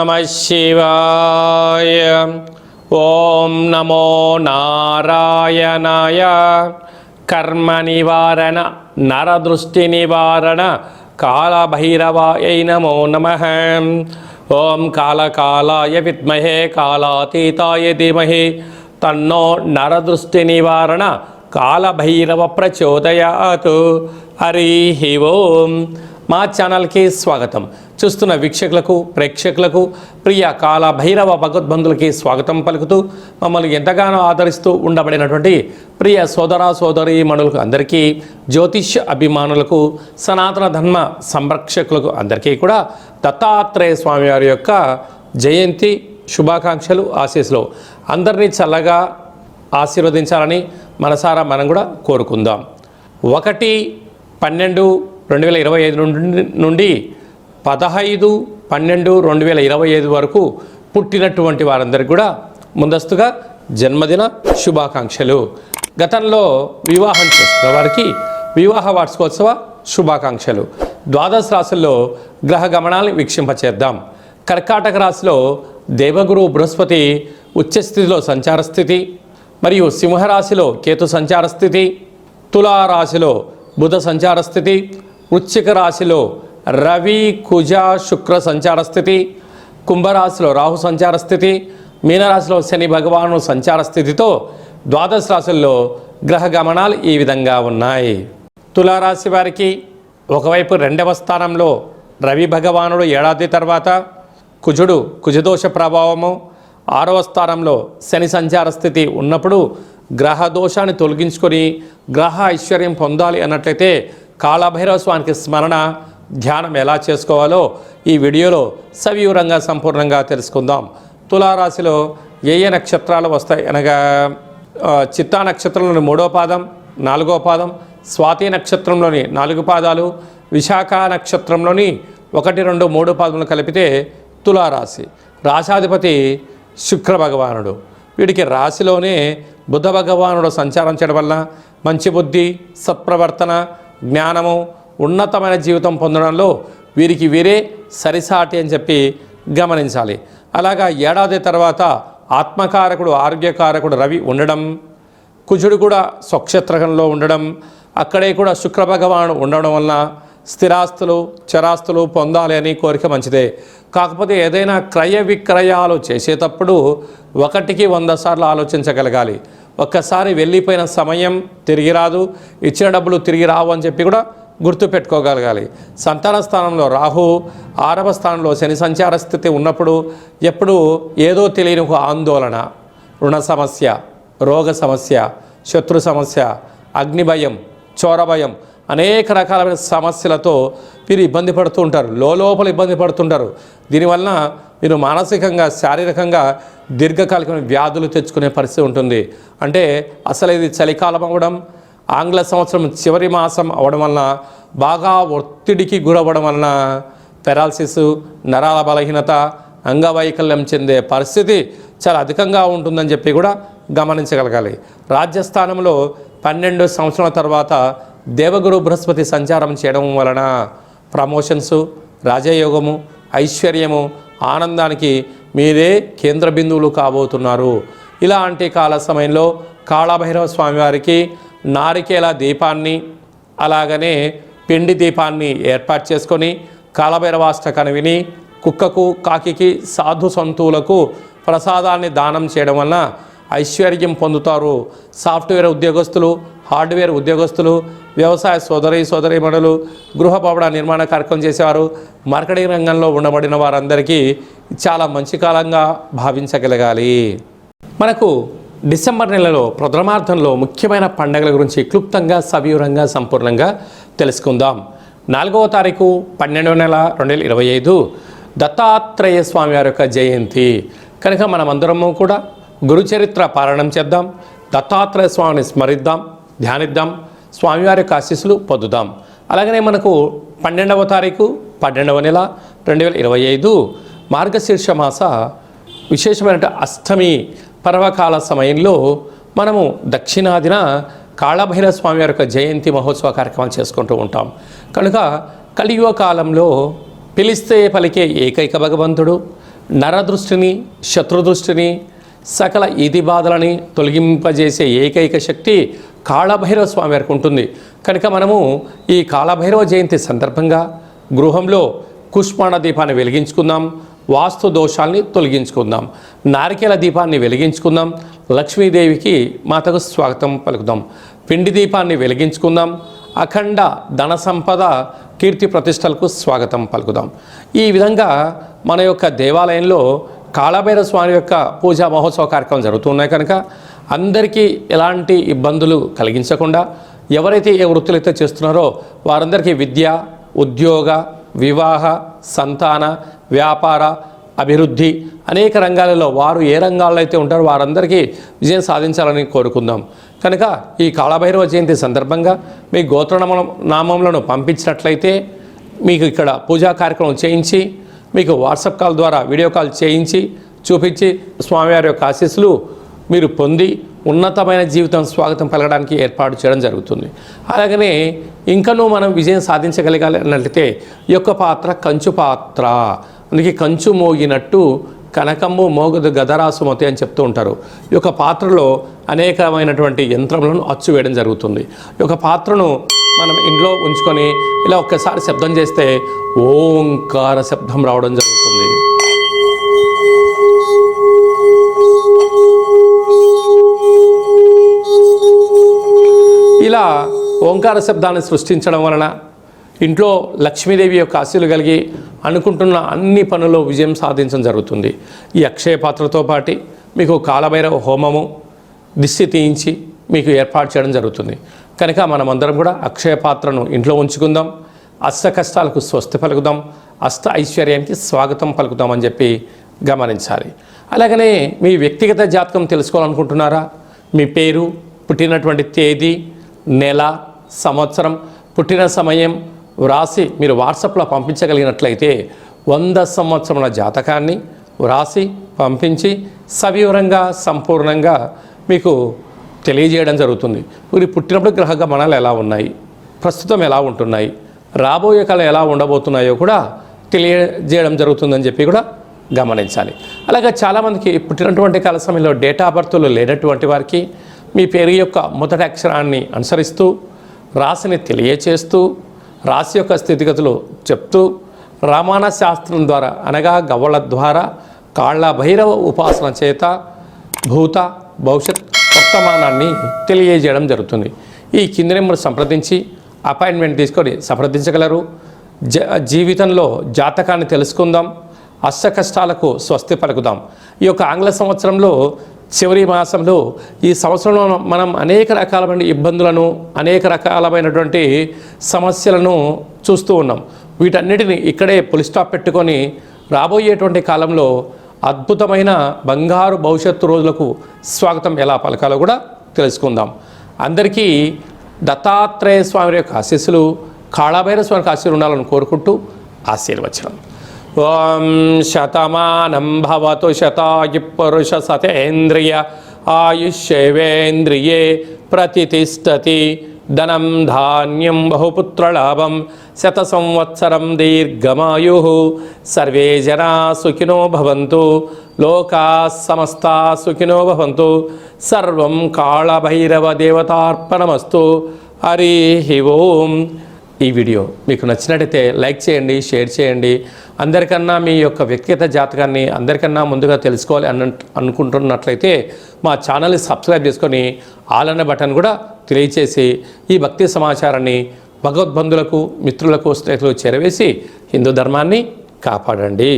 నమః శివాయ. ఓం నమో నారాయణాయ. కర్మ నివారణ నరదృష్టి నివారణ కాళభైరవాయ నమో నమః. ఓం కాళకాలాయ విద్మహే కాళాతీతాయ ధీమహి తన్నో నరదృష్టి నివారణ కాళభైరవ ప్రచోదయాత్. హరి ఓం. మా ఛానల్కి స్వాగతం. చూస్తున్న వీక్షకులకు ప్రేక్షకులకు ప్రియ కాళభైరవ భగవద్బంధులకి స్వాగతం పలుకుతూ మమ్మల్ని ఎంతగానో ఆదరిస్తూ ఉండబడినటువంటి ప్రియ సోదర సోదరీమణులకు అందరికీ, జ్యోతిష్య అభిమానులకు, సనాతన ధర్మ సంరక్షకులకు అందరికీ కూడా దత్తాత్రేయ స్వామి వారి యొక్క జయంతి శుభాకాంక్షలు, ఆశీస్సులు. అందరినీ చల్లగా ఆశీర్వదించాలని మనసారా మనం కూడా కోరుకుందాం. 1/12/2025 నుండి 15/12/2025 వరకు పుట్టినటువంటి వారందరికీ కూడా ముందస్తుగా జన్మదిన శుభాకాంక్షలు. గతంలో వివాహం చేసుకున్న వారికి వివాహ వార్షికోత్సవ శుభాకాంక్షలు. ద్వాదశ రాశుల్లో గ్రహ గమనాలను వీక్షింపచేద్దాం. కర్కాటక రాశిలో దేవగురు బృహస్పతి ఉచ్చస్థితిలో సంచార స్థితి, మరియు సింహరాశిలో కేతు సంచార స్థితి, తులారాశిలో బుధ సంచార స్థితి, వృశ్చిక రాశిలో రవి కుజ శుక్ర సంచార స్థితి, కుంభరాశిలో రాహు సంచార స్థితి, మీనరాశిలో శని భగవాను సంచార స్థితితో ద్వాదశ రాశుల్లో గ్రహ గమనాలు ఈ విధంగా ఉన్నాయి. తులారాశి వారికి ఒకవైపు 2వ స్థానంలో రవి భగవానుడు ఏడాది తర్వాత, కుజుడు కుజదోష ప్రభావము 6వ స్థానంలో శని సంచార స్థితి ఉన్నప్పుడు గ్రహ దోషాన్ని తొలగించుకొని గ్రహ ఐశ్వర్యం పొందాలి అన్నట్లయితే కాళభైరవ స్వామికి స్మరణ ధ్యానం ఎలా చేసుకోవాలో ఈ వీడియోలో సవివరంగా సంపూర్ణంగా తెలుసుకుందాం. తులారాశిలో ఏ నక్షత్రాలు వస్తాయి అనగా చిత్తా నక్షత్రంలోని 3వ పాదం, 4వ పాదం, స్వాతి నక్షత్రంలోని 4 పాదాలు, విశాఖ నక్షత్రంలోని 1, 2, 3 పాదములు కలిపితే తులారాశి. రాశాధిపతి శుక్ర భగవానుడు. వీడికి రాశిలోనే బుధ భగవానుడు సంచారం చేయడం వల్ల మంచి బుద్ధి, సత్ప్రవర్తన, జ్ఞానము, ఉన్నతమైన జీవితం పొందడంలో వీరికి వీరే సరిసాటి అని చెప్పి గమనించాలి. అలాగా ఏడాది తర్వాత ఆత్మకారకుడు ఆరోగ్యకారకుడు రవి ఉండడం, కుజుడు కూడా స్వక్షేత్రంలో ఉండడం, అక్కడే కూడా శుక్ర భగవానుడు ఉండడం వలన స్థిరాస్తులు చరాస్తులు పొందాలి అని కోరిక మంచిదే. కాకపోతే ఏదైనా క్రయ విక్రయాలు చేసేటప్పుడు 1కి 100 సార్లు ఆలోచించగలగాలి. ఒక్కసారి వెళ్ళిపోయిన సమయం తిరిగి రాదు, ఇచ్చిన డబ్బులు తిరిగి రావు అని చెప్పి కూడా గుర్తుపెట్టుకోగలగాలి. సంతాన స్థానంలో రాహు, 6వ స్థానంలో శని సంచార స్థితి ఉన్నప్పుడు ఎప్పుడు ఏదో తెలియని ఒక ఆందోళన, రుణ సమస్య, రోగ సమస్య, శత్రు సమస్య, అగ్ని భయం, చోర భయం, అనేక రకాలైన సమస్యలతో వీరు ఇబ్బంది పడుతూ ఉంటారు, లోపల ఇబ్బంది పడుతుంటారు. దీనివలన మీరు మానసికంగా శారీరకంగా దీర్ఘకాలికమైన వ్యాధులు తెచ్చుకునే పరిస్థితి ఉంటుంది. అంటే అసలు ఇది చలికాలం అవ్వడం, ఆంగ్ల సంవత్సరం చివరి మాసం అవ్వడం వలన బాగా ఒత్తిడికి గురవ్వడం వలన పెరాలసిస్, నరాల బలహీనత, అంగవైకల్యం చెందే పరిస్థితి చాలా అధికంగా ఉంటుందని చెప్పి కూడా గమనించగలగాలి. రాజ్యస్థానంలో 12 సంవత్సరాల తర్వాత దేవగురు బృహస్పతి సంచారం చేయడం వలన ప్రమోషన్స్, రాజయోగము, ఐశ్వర్యము, ఆనందానికి మీరే కేంద్ర బిందువులు కాబోతున్నారు. ఇలాంటి కాల సమయంలో కాళభైరవ స్వామివారికి నారికేల దీపాన్ని అలాగనే పిండి దీపాన్ని ఏర్పాటు చేసుకొని కాళభైరవాష్టకాన్ని విని కుక్కకు కాకికి సాధు సంతువులకు ప్రసాదాన్ని దానం చేయడం వలన ఐశ్వర్యం పొందుతారు. సాఫ్ట్వేర్ ఉద్యోగస్తులు, హార్డ్వేర్ ఉద్యోగస్తులు, వ్యవసాయ సోదరీమణులు, గృహ భవన నిర్మాణ కార్యక్రమం చేసేవారు, మార్కెటింగ్ రంగంలో ఉండబడిన వారందరికీ చాలా మంచి కాలంగా భావించగలగాలి. మనకు డిసెంబర్ నెలలో ప్రథమార్థంలో ముఖ్యమైన పండుగల గురించి క్లుప్తంగా సవివరంగా సంపూర్ణంగా తెలుసుకుందాం. 4వ తారీఖు 12వ నెల 2025 దత్తాత్రేయ స్వామి వారి యొక్క జయంతి కనుక మనమందరము కూడా గురుచరిత్ర పారాయణం చేద్దాం, దత్తాత్రేయ స్వామిని స్మరిద్దాం, ధ్యానిద్దాం, స్వామివారి యొక్క ఆశీస్సులు పొందుదాం. అలాగనే మనకు 12వ తారీఖు 12వ నెల 2025 మార్గశీర్ష మాస విశేషమైన అష్టమి పర్వకాల సమయంలో మనము దక్షిణాదిన కాళభైరవ స్వామి వారి యొక్క జయంతి మహోత్సవ కార్యక్రమాలు చేసుకుంటూ ఉంటాం. కనుక కలియుగ కాలంలో పిలిస్తే పలికే ఏకైక భగవంతుడు, నరదృష్టిని, శత్రుదృష్టిని, సకల ఈతి బాధలని తొలగింపజేసే ఏకైక శక్తి కాళభైరవ స్వామి వారికి ఉంటుంది. కనుక మనము ఈ కాళభైరవ జయంతి సందర్భంగా గృహంలో కుష్మాండ దీపాన్ని వెలిగించుకుందాం, వాస్తు దోషాల్ని తొలగించుకుందాం, నారికేల దీపాన్ని వెలిగించుకుందాం, లక్ష్మీదేవికి మాతకు స్వాగతం పలుకుదాం, పిండి దీపాన్ని వెలిగించుకుందాం, అఖండ ధన సంపద కీర్తి ప్రతిష్టలకు స్వాగతం పలుకుదాం. ఈ విధంగా మన యొక్క దేవాలయంలో కాళభైరవ స్వామి యొక్క పూజా మహోత్సవ కార్యక్రమం జరుగుతున్నాయి. కనుక అందరికీ ఎలాంటి ఇబ్బందులు కలిగించకుండా ఎవరైతే ఏ వృత్తులైతే చేస్తున్నారో వారందరికీ విద్య, ఉద్యోగ, వివాహ, సంతాన, వ్యాపార, అభివృద్ధి అనేక రంగాలలో వారు ఏ రంగాల్లో అయితే ఉంటారో వారందరికీ విజయం సాధించాలని కోరుకుందాం. కనుక ఈ కాళభైరవ జయంతి సందర్భంగా మీ గోత్రనామంలను పంపించినట్లయితే మీకు ఇక్కడ పూజా కార్యక్రమం చేయించి మీకు వాట్సాప్ కాల్ ద్వారా వీడియో కాల్ చేయించి చూపించి స్వామివారి యొక్క ఆశీస్సులు మీరు పొంది ఉన్నతమైన జీవితం స్వాగతం పలకడానికి ఏర్పాటు చేయడం జరుగుతుంది. అలాగనే ఇంకనూ మనం విజయం సాధించగలగాలి అన్నట్లయితే ఈ యొక్క పాత్ర కంచు పాత్ర, అందుకే కంచు మోగినట్టు కనకమ్ము మోగదు గదరాసుమతి అని చెప్తూ ఉంటారు. ఈ యొక్క పాత్రలో అనేకమైనటువంటి యంత్రములను అచ్చు వేయడం జరుగుతుంది. ఈ యొక్క పాత్రను మనం ఇంట్లో ఉంచుకొని ఇలా ఒక్కసారి శబ్దం చేస్తే ఓంకార శబ్దం రావడం జరుగుతుంది. ఇలా ఓంకార శబ్దాన్ని సృష్టించడం వలన ఇంట్లో లక్ష్మీదేవి యొక్క ఆశీస్సులు కలిగి అనుకుంటున్న అన్ని పనుల్లో విజయం సాధించడం జరుగుతుంది. ఈ అక్షయ పాత్రతో పాటు మీకు కాళభైరవ హోమము దిష్టి తీయించి మీకు ఏర్పాటు చేయడం జరుగుతుంది. కనుక మనమందరం కూడా అక్షయ పాత్రను ఇంట్లో ఉంచుకుందాం, అష్ట కష్టాలకు స్వస్తి పలుకుదాం, అష్ట ఐశ్వర్యానికి స్వాగతం పలుకుదామని చెప్పి గమనించాలి. అలాగనే మీ వ్యక్తిగత జాతకం తెలుసుకోవాలనుకుంటున్నారా? మీ పేరు, పుట్టినటువంటి తేదీ, నెల, సంవత్సరం, పుట్టిన సమయం వ్రాసి మీరు వాట్సాప్లో పంపించగలిగినట్లయితే 100 సంవత్సరముల జాతకాన్ని వ్రాసి పంపించి సవివరంగా సంపూర్ణంగా మీకు తెలియజేయడం జరుగుతుంది. మీరు పుట్టినప్పుడు గ్రహ గమనాలు ఎలా ఉన్నాయి, ప్రస్తుతం ఎలా ఉంటున్నాయి, రాబోయే కాలం ఎలా ఉండబోతున్నాయో కూడా తెలియజేయడం జరుగుతుందని చెప్పి కూడా గమనించాలి. అలాగే చాలామందికి పుట్టినటువంటి కాల సమయంలో డేటా ఆఫ్ బర్త్లు లేనటువంటి వారికి మీ పేరు యొక్క మొదటి అక్షరాన్ని అనుసరిస్తూ రాశిని తెలియచేస్తూ రాశి యొక్క స్థితిగతులు చెప్తూ రమణ శాస్త్రం ద్వారా అనగా గవ్వల ద్వారా కాళభైరవ ఉపాసన చేత భూత భవిష్యత్ వర్తమానాన్ని తెలియజేయడం జరుగుతుంది. ఈ కింది నెంబర్ సంప్రదించి అపాయింట్మెంట్ తీసుకొని సంప్రదించగలరు. జీవితంలో జాతకాన్ని తెలుసుకుందాం, అష్ట కష్టాలకు స్వస్తి పలుకుదాం. ఈ యొక్క ఆంగ్ల సంవత్సరంలో చివరి మాసంలో ఈ సంవత్సరంలో మనం అనేక రకాలమైన ఇబ్బందులను, అనేక రకాలమైనటువంటి సమస్యలను చూస్తూ ఉన్నాం. వీటన్నిటిని ఇక్కడే పులి స్టాప్ పెట్టుకొని రాబోయేటువంటి కాలంలో అద్భుతమైన బంగారు భవిష్యత్తు రోజులకు స్వాగతం ఎలా పలకాలో కూడా తెలుసుకుందాం. అందరికీ దత్తాత్రేయ స్వామి యొక్క ఆశీస్సులు, కాళభైరవ స్వామికి ఆశీస్సులు ఉండాలని కోరుకుంటూ ఆశీర్వచనం. ఓం శతమానం భవతు శతాయు పురుష సతేంద్రియ ఆయుష్యేవేంద్రియే ప్రతిష్టతి ధనం ధాన్యం బహుపుత్రలాభం శత సంవత్సరం దీర్ఘమాయు సర్వే జనా సుఖినో భవంతు లోకా సమస్తా సుఖినో భవంతు సర్వం కాళభైరవ దేవతార్పణమస్తు. హరి ఓం. ఈ వీడియో మీకు నచ్చినట్టయితే లైక్ చేయండి, షేర్ చేయండి. అందరికన్నా మీ యొక్క వ్యక్తిగత జాతకాన్ని అందరికన్నా ముందుగా తెలుసుకోవాలి అనుకుంటున్నట్లయితే మా ఛానల్ని సబ్స్క్రైబ్ చేసుకొని ఆల్ అనే బటన్ కూడా తెలియచేసి ఈ భక్తి సమాచారాన్ని భగవద్బంధులకు, మిత్రులకు, స్నేహితులకు చేరవేసి హిందూ ధర్మాన్ని కాపాడండి.